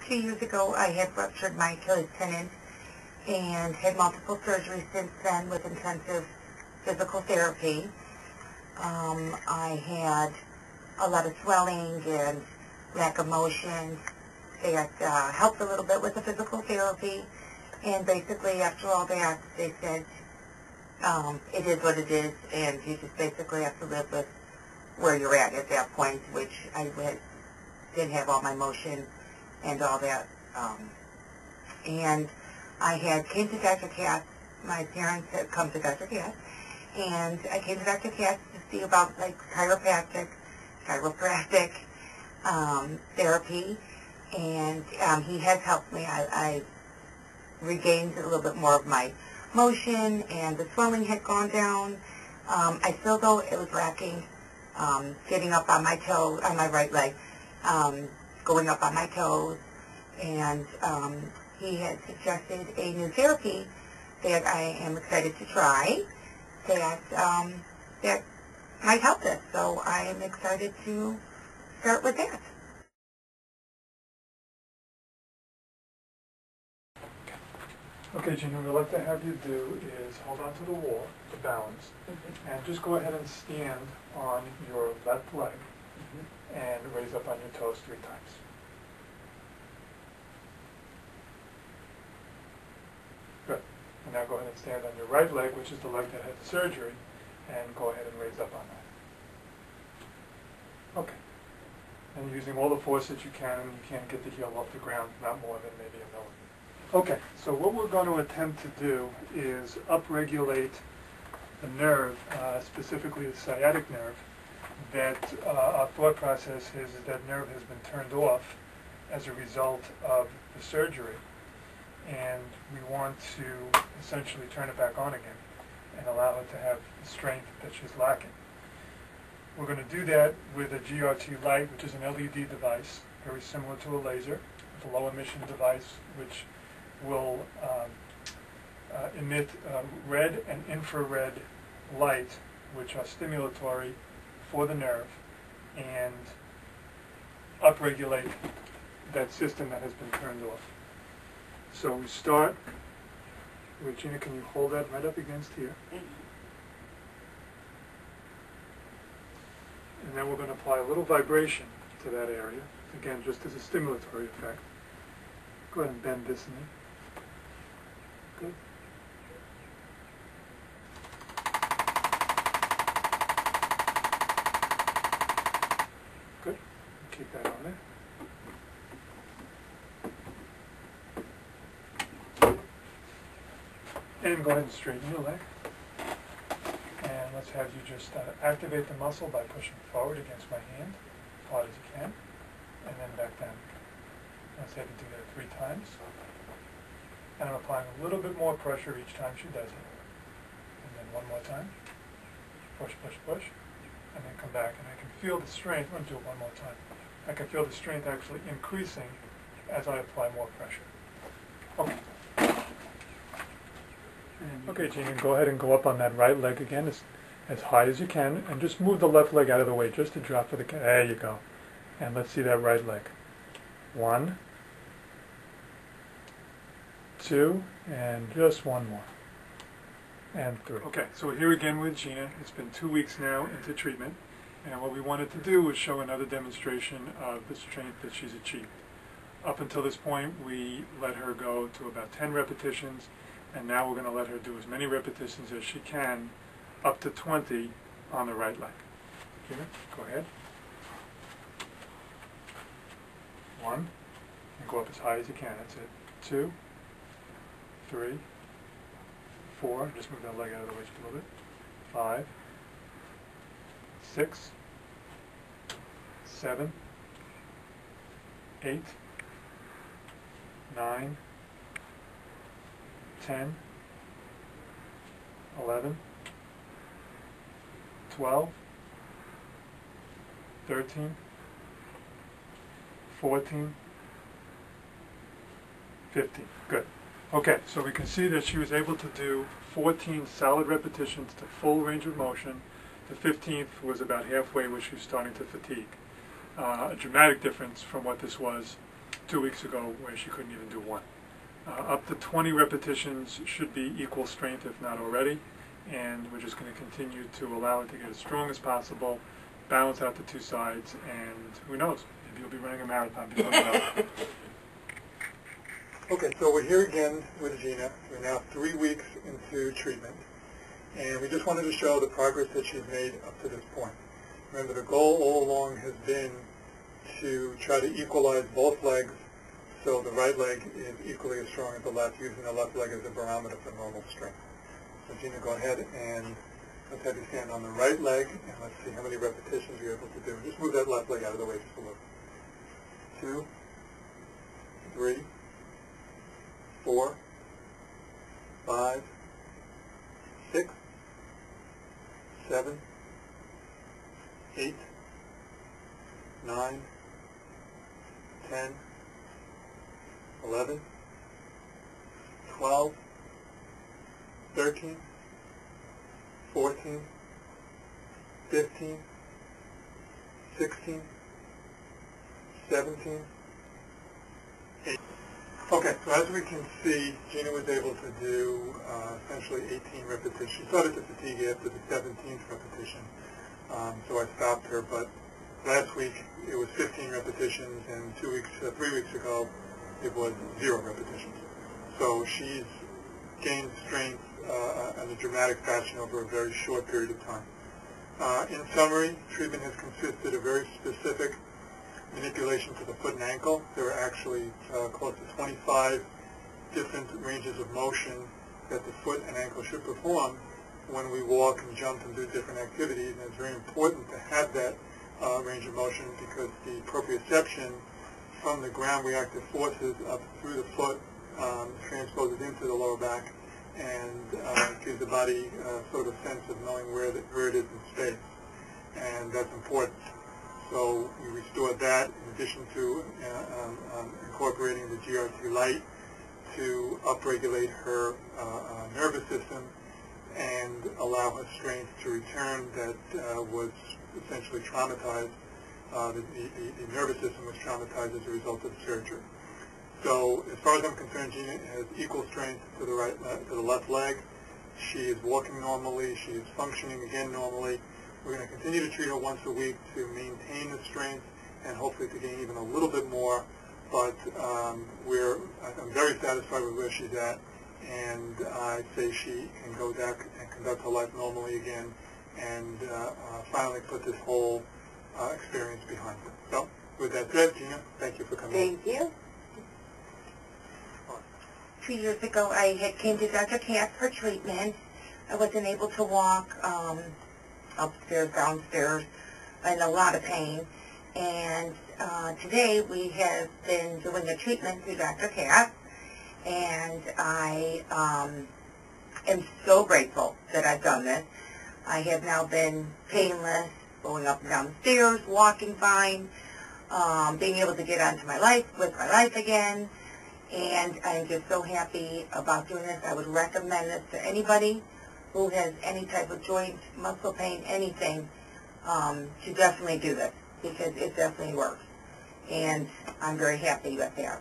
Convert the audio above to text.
2 years ago, I had ruptured my Achilles tendon and had multiple surgeries since then with intensive physical therapy. I had a lot of swelling and lack of motion. That helped a little bit with the physical therapy, and basically after all that, they said it is what it is, and you just basically have to live with where you're at that point, which I did have all my motion and all that. And I came to Dr. Katz. My parents had come to Dr. Katz, and I came to Dr. Katz to see about like chiropractic therapy, and he has helped me. I regained a little bit more of my motion, and the swelling had gone down. I still, though, it was lacking. Getting up on my toe, on my right leg, going up on my toes, and he had suggested a new therapy that I am excited to try that might help this. So I am excited to start with that. Okay, Gina, what I'd like to have you do is hold on to the wall to balance, and just go ahead and stand on your left leg and raise up on your toes 3 times. Good. And now go ahead and stand on your right leg, which is the leg that had the surgery, and go ahead and raise up on that. Okay. And using all the force that you can, and you can't get the heel off the ground, not more than maybe a millimeter. Okay, so what we're going to attempt to do is upregulate the nerve, specifically the sciatic nerve, that our thought process is that nerve has been turned off as a result of the surgery, and we want to essentially turn it back on again and allow it to have the strength that she's lacking. We're going to do that with a GRT light, which is an LED device, very similar to a laser. It's a low emission device which will emit red and infrared light, which are stimulatory for the nerve and upregulate that system that has been turned off. So we start with, Gina, can you hold that right up against here? And then we're going to apply a little vibration to that area, again, just as a stimulatory effect. Go ahead and bend this knee. Good. Good. Keep that on there. And go ahead and straighten your leg. And let's have you just activate the muscle by pushing forward against my hand as hard as you can, and then back down. Let's have you do that 3 times. And I'm applying a little bit more pressure each time she does it. And then 1 more time. Push, push, push. And then come back. And I can feel the strength. I'm going to do it 1 more time. I can feel the strength actually increasing as I apply more pressure. Okay. Okay, Gina, go ahead and go up on that right leg again as high as you can. And just move the left leg out of the way just to drop for the... There you go. And let's see that right leg. 1, 2, and just 1 more. And 3. Okay, so we're here again with Gina. It's been 2 weeks now into treatment. And what we wanted to do was show another demonstration of the strength that she's achieved. Up until this point, we let her go to about 10 repetitions. And now we're going to let her do as many repetitions as she can, up to 20 on the right leg. Gina, go ahead. 1, and go up as high as you can. That's it. 2, 3, 4. Just move that leg out of the way just a little bit. 5, 6, 7, 8, 9, 10, 11, 12, 13, 14, 15. Good. Okay, so we can see that she was able to do 14 solid repetitions to full range of motion. The 15th was about halfway where she was starting to fatigue. A dramatic difference from what this was 2 weeks ago where she couldn't even do one. Up to 20 repetitions should be equal strength, if not already, and we're just going to continue to allow it to get as strong as possible, balance out the two sides, and who knows, maybe you'll be running a marathon before you know it. Okay, so we're here again with Gina. We're now 3 weeks into treatment, and we just wanted to show the progress that she's made up to this point. Remember, the goal all along has been to try to equalize both legs so the right leg is equally as strong as the left, using the left leg as a barometer for normal strength. So Gina, go ahead and let's have you stand on the right leg, and let's see how many repetitions you're able to do. Just move that left leg out of the way just a little. 2, 3, 4, 5, 6, 7, 8, 9, 10, 11, 12, 13, 14, 15, 16, 17, 18. Okay, so as we can see, Gina was able to do essentially 18 repetitions. She started to fatigue after the 17th repetition, so I stopped her, but last week it was 15 repetitions, and 3 weeks ago it was 0 repetitions. So she's gained strength in a dramatic fashion over a very short period of time. In summary, treatment has consisted of very specific manipulation to the foot and ankle. There are actually close to 25 different ranges of motion that the foot and ankle should perform when we walk and jump and do different activities. And it's very important to have that range of motion because the proprioception from the ground reactive forces up through the foot transposes into the lower back and gives the body sort of a sense of knowing where it is in space. And that's important. So we restored that in addition to incorporating the GRT light to upregulate her nervous system and allow her strength to return that was essentially traumatized. The nervous system was traumatized as a result of the surgery. So as far as I'm concerned, Gina has equal strength to the left leg. She is walking normally. She is functioning again normally. We're going to continue to treat her once a week to maintain the strength and hopefully to gain even a little bit more. But I'm very satisfied with where she's at, and I say she can go back and conduct her life normally again and finally put this whole experience behind her. So with that said, Gina, thank you for coming. Thank you. 2 years ago, I had came to Dr. Katz for treatment. I wasn't able to walk upstairs, downstairs, in a lot of pain. And today we have been doing the treatment through Dr. Katz, and I am so grateful that I've done this. I have now been painless, going up and down the stairs, walking fine, being able to get onto my life, with my life again, and I'm just so happy about doing this. I would recommend this to anybody who has any type of joint, muscle pain, anything, to definitely do this, because it definitely works. And I'm very happy with that.